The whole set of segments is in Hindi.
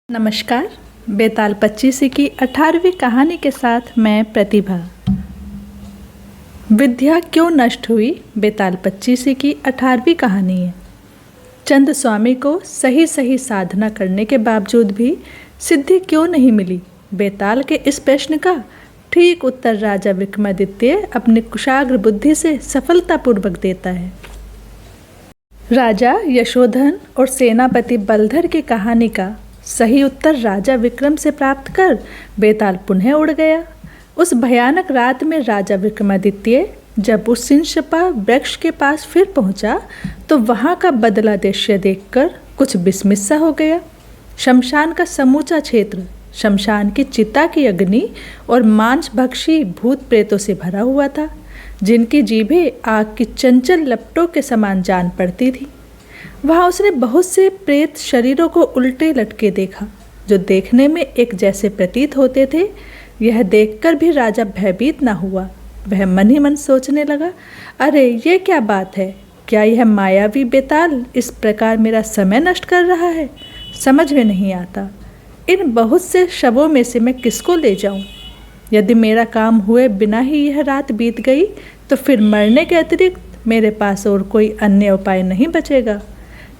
नमस्कार। बेताल पच्चीसी की 18वीं कहानी के साथ मैं प्रतिभा। विद्या क्यों नष्ट हुई बेताल पच्चीसी की 18वीं कहानी है। चंद स्वामी को सही सही साधना करने के बावजूद भी सिद्धि क्यों नहीं मिली, बेताल के इस प्रश्न का ठीक उत्तर राजा विक्रमादित्य अपनी कुशाग्र बुद्धि से सफलतापूर्वक देता है। राजा यशोधन और सेनापति बलधर की कहानी का सही उत्तर राजा विक्रम से प्राप्त कर बेताल पुनः उड़ गया। उस भयानक रात में राजा विक्रमादित्य जब उस सिंशपा वृक्ष के पास फिर पहुंचा तो वहां का बदला दृश्य देखकर कुछ विस्मित सा हो गया। शमशान का समूचा क्षेत्र शमशान की चिता की अग्नि और मांसभक्षी भूत प्रेतों से भरा हुआ था, जिनकी जीभें आग की चंचल लपटों के समान जान पड़ती थी। वहाँ उसने बहुत से प्रेत शरीरों को उल्टे लटके देखा, जो देखने में एक जैसे प्रतीत होते थे। यह देखकर भी राजा भयभीत न हुआ। वह मन ही मन सोचने लगा, अरे ये क्या बात है, क्या यह मायावी बेताल इस प्रकार मेरा समय नष्ट कर रहा है। समझ में नहीं आता, इन बहुत से शवों में से मैं किसको ले जाऊं। यदि मेरा काम हुए बिना ही यह रात बीत गई तो फिर मरने के अतिरिक्त मेरे पास और कोई अन्य उपाय नहीं बचेगा।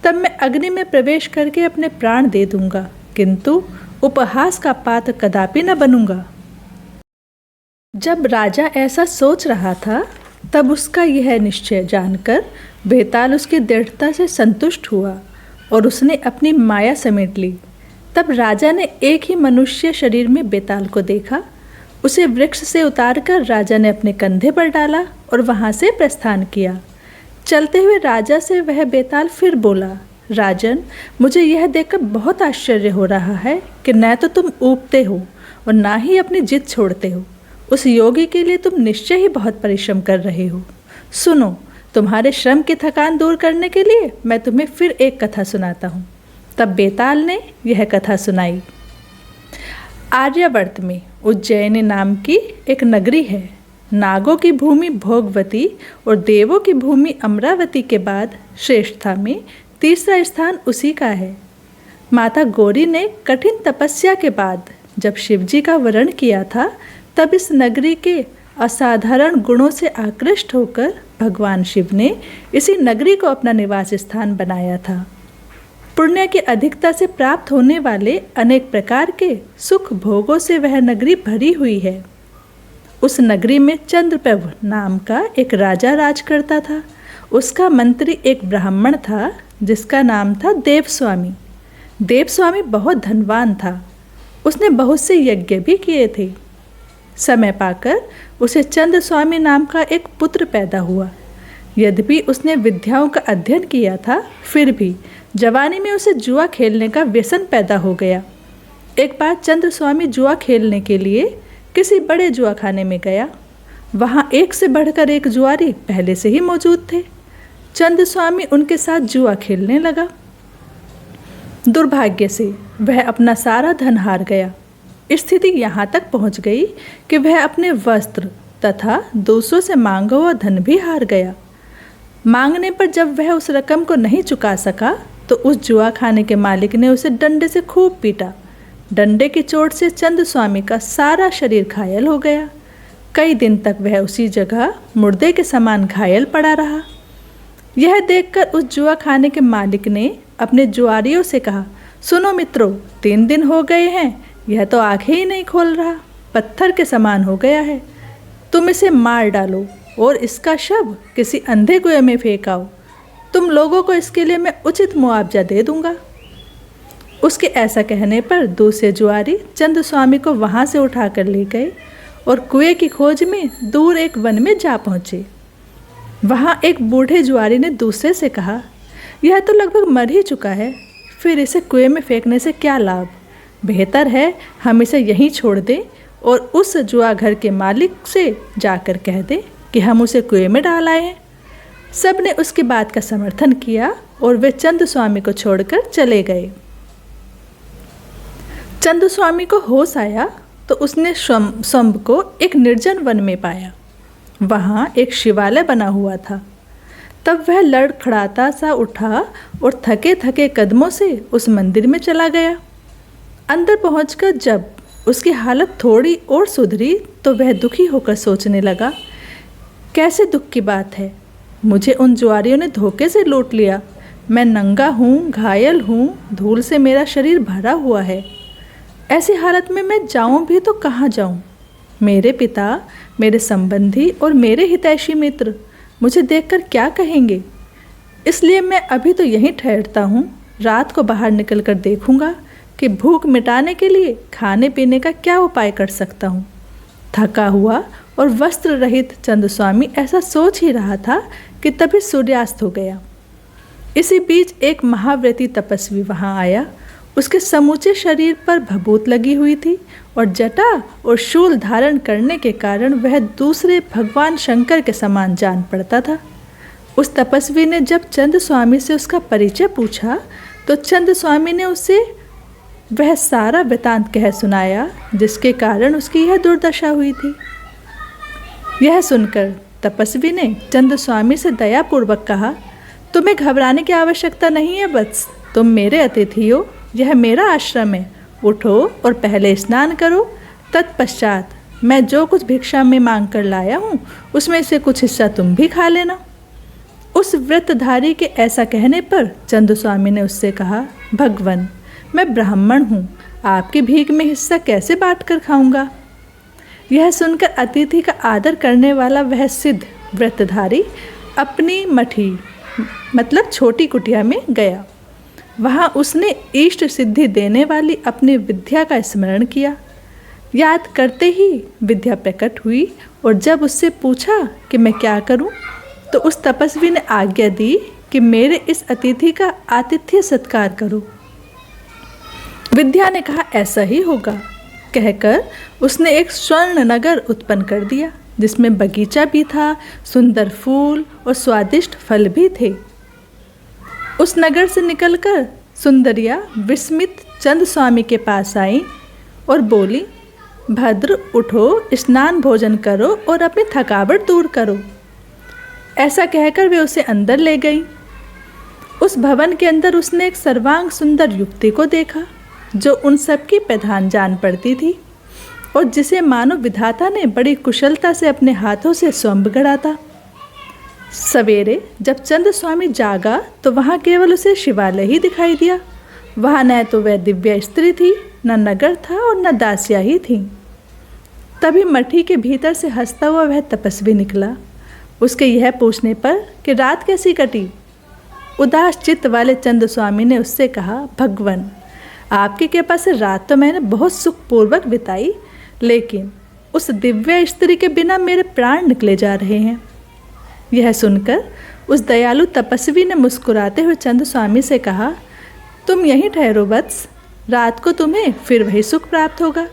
तब मैं अग्नि में प्रवेश करके अपने प्राण दे दूंगा, किंतु उपहास का पात्र कदापि न बनूंगा। जब राजा ऐसा सोच रहा था तब उसका यह निश्चय जानकर बेताल उसकी दृढ़ता से संतुष्ट हुआ और उसने अपनी माया समेट ली। तब राजा ने एक ही मनुष्य शरीर में बेताल को देखा। उसे वृक्ष से उतारकर राजा ने अपने कंधे पर डाला और वहां से प्रस्थान किया। चलते हुए राजा से वह बेताल फिर बोला, राजन, मुझे यह देखकर बहुत आश्चर्य हो रहा है कि न तो तुम ऊबते हो और ना ही अपनी जिद छोड़ते हो। उस योगी के लिए तुम निश्चय ही बहुत परिश्रम कर रहे हो। सुनो, तुम्हारे श्रम की थकान दूर करने के लिए मैं तुम्हें फिर एक कथा सुनाता हूँ। तब बेताल ने यह कथा सुनाई। आर्यावर्त में उज्जैनी नाम की एक नगरी है। नागों की भूमि भोगवती और देवों की भूमि अमरावती के बाद श्रेष्ठता में तीसरा स्थान उसी का है। माता गौरी ने कठिन तपस्या के बाद जब शिवजी का वरण किया था, तब इस नगरी के असाधारण गुणों से आकृष्ट होकर भगवान शिव ने इसी नगरी को अपना निवास स्थान बनाया था। पुण्य की अधिकता से प्राप्त होने वाले अनेक प्रकार के सुख भोगों से वह नगरी भरी हुई है। उस नगरी में चंद्रप्रभ नाम का एक राजा राज करता था। उसका मंत्री एक ब्राह्मण था जिसका नाम था देवस्वामी। देवस्वामी बहुत धनवान था। उसने बहुत से यज्ञ भी किए थे। समय पाकर उसे चंद्रस्वामी नाम का एक पुत्र पैदा हुआ। यद्यपि उसने विद्याओं का अध्ययन किया था, फिर भी जवानी में उसे जुआ खेलने का व्यसन पैदा हो गया। एक बार चंद्रस्वामी जुआ खेलने के लिए किसी बड़े जुआखाने में गया। वहाँ एक से बढ़कर एक जुआरी पहले से ही मौजूद थे। चंद्रस्वामी उनके साथ जुआ खेलने लगा। दुर्भाग्य से वह अपना सारा धन हार गया। स्थिति यहाँ तक पहुँच गई कि वह अपने वस्त्र तथा दूसरों से मांगा हुआ धन भी हार गया। मांगने पर जब वह उस रकम को नहीं चुका सका तो उस जुआखाने के मालिक ने उसे डंडे से खूब पीटा। डंडे की चोट से चंद्रस्वामी का सारा शरीर घायल हो गया। कई दिन तक वह उसी जगह मुर्दे के समान घायल पड़ा रहा। यह देखकर उस जुआखाने के मालिक ने अपने जुआरियों से कहा, सुनो मित्रों, 3 दिन हो गए हैं, यह तो आंखें ही नहीं खोल रहा, पत्थर के समान हो गया है। तुम इसे मार डालो और इसका शव किसी अंधे कुएं में फेंक आओ। तुम लोगों को इसके लिए मैं उचित मुआवजा दे दूंगा। उसके ऐसा कहने पर दूसरे जुआरी चंद्रस्वामी को वहाँ से उठाकर ले गए और कुएं की खोज में दूर एक वन में जा पहुँचे। वहाँ एक बूढ़े जुआरी ने दूसरे से कहा, यह तो लगभग मर ही चुका है, फिर इसे कुएं में फेंकने से क्या लाभ। बेहतर है हम इसे यहीं छोड़ दें और उस जुआ घर के मालिक से जाकर कह दें कि हम उसे कुएं में डाल आए हैं। सब ने उसकी बात का समर्थन किया और वे चंद्रस्वामी को छोड़कर चले गए। चंद्रस्वामी को होश आया तो उसने स्वयं को एक निर्जन वन में पाया। वहाँ एक शिवालय बना हुआ था। तब वह लड़खड़ाता सा उठा और थके थके कदमों से उस मंदिर में चला गया। अंदर पहुंचकर जब उसकी हालत थोड़ी और सुधरी तो वह दुखी होकर सोचने लगा, कैसे दुख की बात है, मुझे उन जुआरियों ने धोखे से लूट लिया। मैं नंगा हूँ, घायल हूँ, धूल से मेरा शरीर भरा हुआ है। ऐसी हालत में मैं जाऊँ भी तो कहाँ जाऊँ? मेरे पिता, मेरे संबंधी और मेरे हितैषी मित्र मुझे देखकर क्या कहेंगे? इसलिए मैं अभी तो यहीं ठहरता हूँ। रात को बाहर निकलकर देखूँगा कि भूख मिटाने के लिए खाने पीने का क्या उपाय कर सकता हूँ। थका हुआ और वस्त्र रहित चंद्रस्वामी ऐसा सोच ही रहा था कि तभी सूर्यास्त हो गया। इसी बीच एक महाव्रती तपस्वी वहाँ आया। उसके समूचे शरीर पर भभूत लगी हुई थी और जटा और शूल धारण करने के कारण वह दूसरे भगवान शंकर के समान जान पड़ता था। उस तपस्वी ने जब चंद्रस्वामी से उसका परिचय पूछा तो चंद्रस्वामी ने उसे वह सारा वृतांत कह सुनाया जिसके कारण उसकी यह दुर्दशा हुई थी। यह सुनकर तपस्वी ने चंद्रस्वामी से दयापूर्वक कहा, तुम्हें घबराने की आवश्यकता नहीं है वत्स, तुम मेरे अतिथि हो, यह मेरा आश्रम है। उठो और पहले स्नान करो, तत्पश्चात मैं जो कुछ भिक्षा में मांग कर लाया हूँ उसमें से कुछ हिस्सा तुम भी खा लेना। उस व्रतधारी के ऐसा कहने पर चंद्रस्वामी ने उससे कहा, भगवन, मैं ब्राह्मण हूँ, आपकी भीख में हिस्सा कैसे बांट कर खाऊंगा? यह सुनकर अतिथि का आदर करने वाला वह सिद्ध व्रतधारी अपनी मठी मतलब छोटी कुटिया में गया। वहाँ उसने इष्ट सिद्धि देने वाली अपनी विद्या का स्मरण किया। याद करते ही विद्या प्रकट हुई और जब उससे पूछा कि मैं क्या करूं, तो उस तपस्वी ने आज्ञा दी कि मेरे इस अतिथि का आतिथ्य सत्कार करो। विद्या ने कहा, ऐसा ही होगा। कहकर उसने एक स्वर्ण नगर उत्पन्न कर दिया जिसमें बगीचा भी था, सुंदर फूल और स्वादिष्ट फल भी थे। उस नगर से निकलकर सुंदरिया विस्मित चंद्रस्वामी के पास आई और बोली, भद्र, उठो, स्नान भोजन करो और अपनी थकावट दूर करो। ऐसा कहकर वे उसे अंदर ले गई। उस भवन के अंदर उसने एक सर्वांग सुंदर युवती को देखा जो उन सबकी प्रधान जान पड़ती थी और जिसे मानो विधाता ने बड़ी कुशलता से अपने हाथों से स्वयं गढ़ा था। सवेरे जब चंद्रस्वामी जागा तो वहाँ केवल उसे शिवालय ही दिखाई दिया। वहाँ न तो वह दिव्य स्त्री थी, न नगर था और न दासियाँ ही थीं। तभी मठी के भीतर से हंसता हुआ वह तपस्वी निकला। उसके यह पूछने पर कि रात कैसी कटी, उदास चित्त वाले चंद्रस्वामी ने उससे कहा, भगवन, आपकी कृपा से रात तो मैंने बहुत सुखपूर्वक बिताई, लेकिन उस दिव्य स्त्री के बिना मेरे प्राण निकले जा रहे हैं। यह सुनकर उस दयालु तपस्वी ने मुस्कुराते हुए चंद्रस्वामी से कहा, तुम यहीं ठहरो वत्स, रात को तुम्हें फिर वही सुख प्राप्त होगा।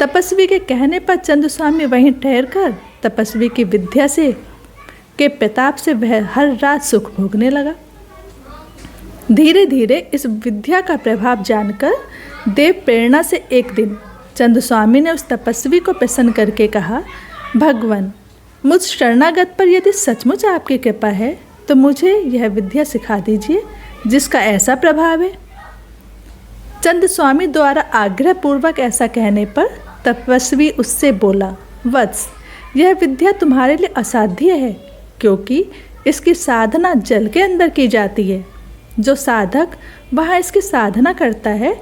तपस्वी के कहने पर चंद्रस्वामी वहीं ठहरकर तपस्वी की विद्या से के प्रताप से वह हर रात सुख भोगने लगा। धीरे धीरे इस विद्या का प्रभाव जानकर देव प्रेरणा से एक दिन चंद्रस्वामी ने उस तपस्वी को प्रसन्न करके कहा, भगवन, मुझ शरणागत पर यदि सचमुच आपकी कृपा है तो मुझे यह विद्या सिखा दीजिए जिसका ऐसा प्रभाव है। चंद्रस्वामी द्वारा आग्रहपूर्वक ऐसा कहने पर तपस्वी उससे बोला, वत्स, यह विद्या तुम्हारे लिए असाध्य है क्योंकि इसकी साधना जल के अंदर की जाती है। जो साधक वहाँ इसकी साधना करता है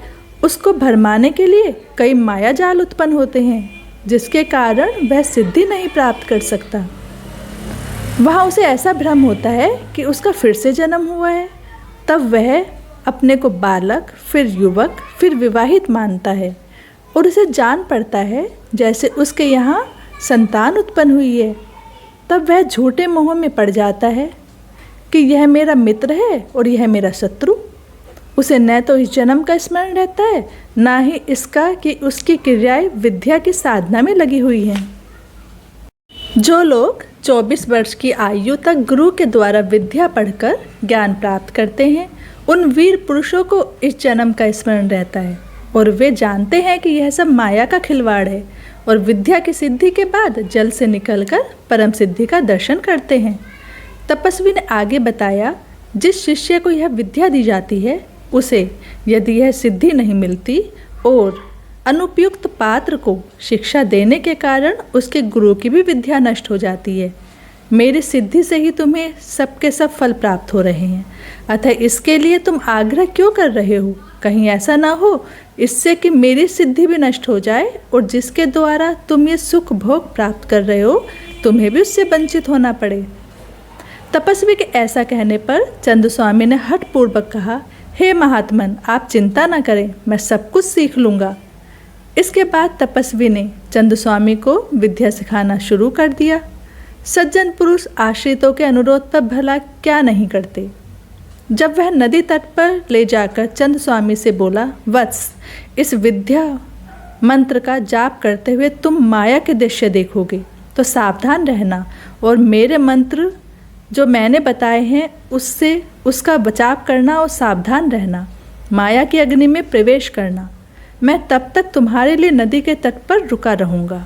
उसको भरमाने के लिए कई माया जाल उत्पन्न होते हैं जिसके कारण वह सिद्धि नहीं प्राप्त कर सकता। वहाँ उसे ऐसा भ्रम होता है कि उसका फिर से जन्म हुआ है। तब वह अपने को बालक, फिर युवक, फिर विवाहित मानता है और उसे जान पड़ता है जैसे उसके यहाँ संतान उत्पन्न हुई है। तब वह झूठे मोह में पड़ जाता है कि यह मेरा मित्र है और यह मेरा शत्रु। उसे न तो इस जन्म का स्मरण रहता है, न ही इसका कि उसकी क्रियाएं विद्या की साधना में लगी हुई हैं। जो लोग 24 वर्ष की आयु तक गुरु के द्वारा विद्या पढ़कर ज्ञान प्राप्त करते हैं, उन वीर पुरुषों को इस जन्म का स्मरण रहता है और वे जानते हैं कि यह सब माया का खिलवाड़ है और विद्या की सिद्धि के बाद जल से निकलकर परम सिद्धि का दर्शन करते हैं। तपस्वी ने आगे बताया, जिस शिष्य को यह विद्या दी जाती है उसे यदि यह सिद्धि नहीं मिलती और अनुपयुक्त पात्र को शिक्षा देने के कारण उसके गुरु की भी विद्या नष्ट हो जाती है। मेरी सिद्धि से ही तुम्हें सबके सब फल प्राप्त हो रहे हैं, अतः इसके लिए तुम आग्रह क्यों कर रहे हो? कहीं ऐसा ना हो इससे कि मेरी सिद्धि भी नष्ट हो जाए और जिसके द्वारा तुम ये सुख भोग प्राप्त कर रहे हो तुम्हें भी उससे वंचित होना पड़े। तपस्वी के ऐसा कहने पर चंद स्वामी ने हठपूर्वक कहा, हे महात्मन, आप चिंता न करें, मैं सब कुछ सीख लूँगा। इसके बाद तपस्वी ने चंद स्वामी को विद्या सिखाना शुरू कर दिया। सज्जन पुरुष आश्रितों के अनुरोध पर भला क्या नहीं करते। जब वह नदी तट पर ले जाकर चंद स्वामी से बोला, वत्स, इस विद्या मंत्र का जाप करते हुए तुम माया के दृश्य देखोगे, तो सावधान रहना और मेरे मंत्र जो मैंने बताए हैं उससे उसका बचाव करना और सावधान रहना, माया की अग्नि में प्रवेश करना। मैं तब तक तुम्हारे लिए नदी के तट पर रुका रहूँगा।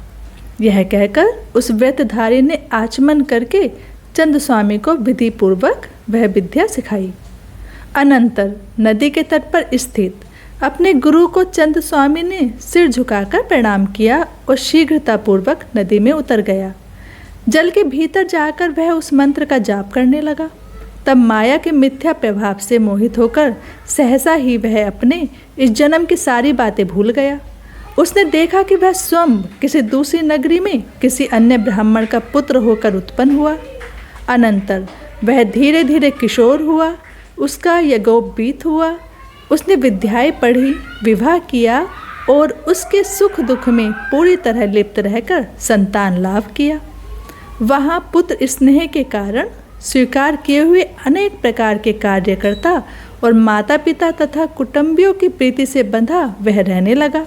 यह कहकर उस व्रतधारी ने आचमन करके चंद स्वामी को विधि पूर्वक वह विद्या सिखाई। अनंतर नदी के तट पर स्थित अपने गुरु को चंद स्वामी ने सिर झुकाकर प्रणाम किया और शीघ्रतापूर्वक नदी में उतर गया। जल के भीतर जाकर वह उस मंत्र का जाप करने लगा। तब माया के मिथ्या प्रभाव से मोहित होकर सहसा ही वह अपने इस जन्म की सारी बातें भूल गया। उसने देखा कि वह स्वयं किसी दूसरी नगरी में किसी अन्य ब्राह्मण का पुत्र होकर उत्पन्न हुआ। अनंतर वह धीरे धीरे किशोर हुआ, उसका यज्ञोपवीत हुआ, उसने विद्याएं पढ़ी, विवाह किया और उसके सुख दुख में पूरी तरह लिप्त रहकर संतान लाभ किया। वहाँ पुत्र स्नेह के कारण स्वीकार किए हुए अनेक प्रकार के कार्यकर्ता और माता पिता तथा कुटुंबियों की प्रीति से बंधा वह रहने लगा।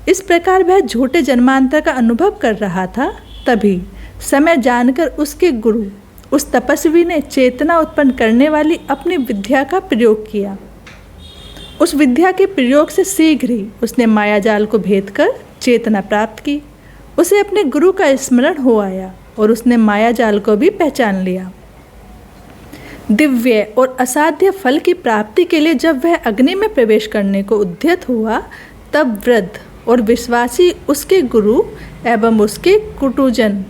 इस प्रकार वह झूठे जन्मांतर का अनुभव कर रहा था। तभी समय जानकर उसके गुरु उस तपस्वी ने चेतना उत्पन्न करने वाली अपनी विद्या का प्रयोग किया। उस विद्या के प्रयोग से शीघ्र ही उसने मायाजाल को भेद कर चेतना प्राप्त की। उसे अपने गुरु का स्मरण हो आया और उसने मायाजाल को भी पहचान लिया। दिव्य और असाध्य फल की प्राप्ति के लिए जब वह अग्नि में प्रवेश करने को उद्यत हुआ, तब वृद्ध और विश्वासी उसके गुरु एवं उसके कुटुजन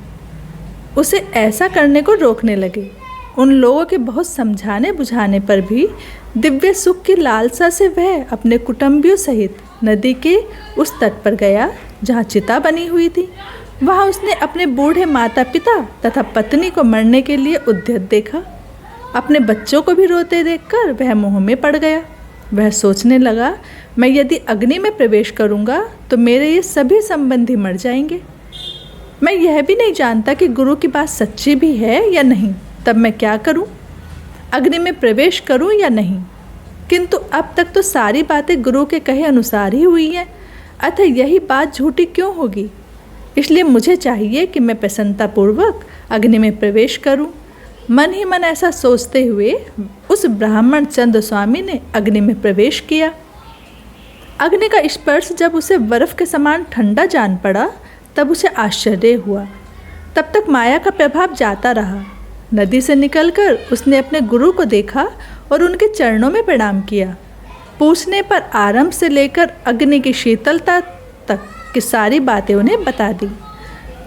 उसे ऐसा करने को रोकने लगे। उन लोगों के बहुत समझाने बुझाने पर भी दिव्य सुख की लालसा से वह अपने कुटुंबियों सहित नदी के उस तट पर गया जहाँ चिता बनी हुई थी। वहाँ उसने अपने बूढ़े माता पिता तथा पत्नी को मरने के लिए उद्यत देखा। अपने बच्चों को भी रोते देखकर वह मोह में पड़ गया। वह सोचने लगा, मैं यदि अग्नि में प्रवेश करूंगा तो मेरे ये सभी संबंधी मर जाएंगे। मैं यह भी नहीं जानता कि गुरु की बात सच्ची भी है या नहीं, तब मैं क्या करूं? अग्नि में प्रवेश करूं या नहीं? किंतु अब तक तो सारी बातें गुरु के कहे अनुसार ही हुई हैं, अतः यही बात झूठी क्यों होगी? इसलिए मुझे चाहिए कि मैं प्रसन्नतापूर्वक अग्नि में प्रवेश करूं। मन ही मन ऐसा सोचते हुए उस ब्राह्मण चंद स्वामी ने अग्नि में प्रवेश किया। अग्नि का स्पर्श जब उसे बर्फ के समान ठंडा जान पड़ा, तब उसे आश्चर्य हुआ। तब तक माया का प्रभाव जाता रहा। नदी से निकलकर उसने अपने गुरु को देखा और उनके चरणों में प्रणाम किया। पूछने पर आरंभ से लेकर अग्नि की शीतलता तक की सारी बातें उन्हें बता दी।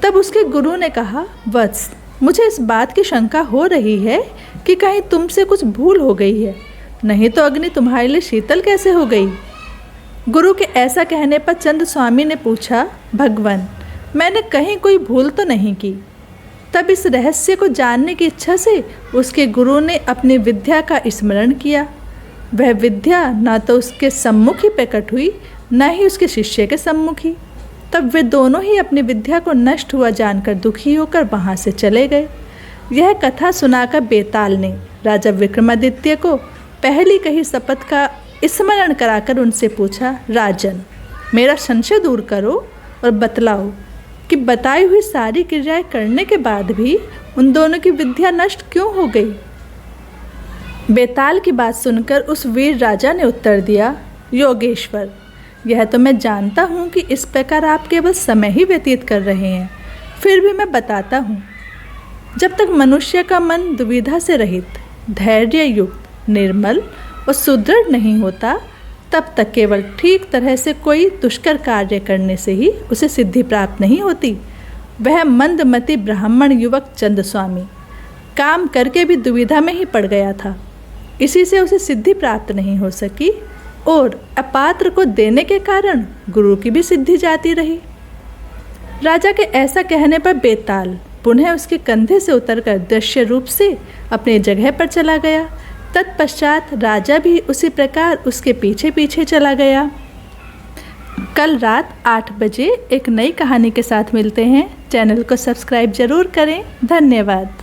तब उसके गुरु ने कहा, वत्स, मुझे इस बात की शंका हो रही है कि कहीं तुमसे कुछ भूल हो गई है, नहीं तो अग्नि तुम्हारे लिए शीतल कैसे हो गई? गुरु के ऐसा कहने पर चंद स्वामी ने पूछा, भगवान, मैंने कहीं कोई भूल तो नहीं की। तब इस रहस्य को जानने की इच्छा से उसके गुरु ने अपनी विद्या का स्मरण किया। वह विद्या न तो उसके सम्मुख ही प्रकट हुई, न ही उसके शिष्य के सम्मुख ही। तब वे दोनों ही अपनी विद्या को नष्ट हुआ जानकर दुखी होकर वहाँ से चले गए। यह कथा सुनाकर बेताल ने राजा विक्रमादित्य को पहली कही शपथ का स्मरण कराकर उनसे पूछा, राजन, मेरा संशय दूर करो और बतलाओ कि बताई हुई सारी क्रियाएं करने के बाद भी उन दोनों की विद्या नष्ट क्यों हो गई? बेताल की बात सुनकर उस वीर राजा ने उत्तर दिया, योगेश्वर, यह तो मैं जानता हूँ कि इस प्रकार आप केवल समय ही व्यतीत कर रहे हैं, फिर भी मैं बताता हूँ। जब तक मनुष्य का मन दुविधा से रहित, धैर्य युक्त, निर्मल और सुदृढ़ नहीं होता, तब तक केवल ठीक तरह से कोई दुष्कर कार्य करने से ही उसे सिद्धि प्राप्त नहीं होती। वह मंदमती ब्राह्मण युवक चंद्रस्वामी काम करके भी दुविधा में ही पड़ गया था। इसी से उसे सिद्धि प्राप्त नहीं हो सकी और अपात्र को देने के कारण गुरु की भी सिद्धि जाती रही। राजा के ऐसा कहने पर बेताल पुनः उसके कंधे से उतरकर दृश्य रूप से अपनी जगह पर चला गया। तत्पश्चात राजा भी उसी प्रकार उसके पीछे पीछे चला गया। कल रात 8 बजे एक नई कहानी के साथ मिलते हैं। चैनल को सब्सक्राइब जरूर करें। धन्यवाद।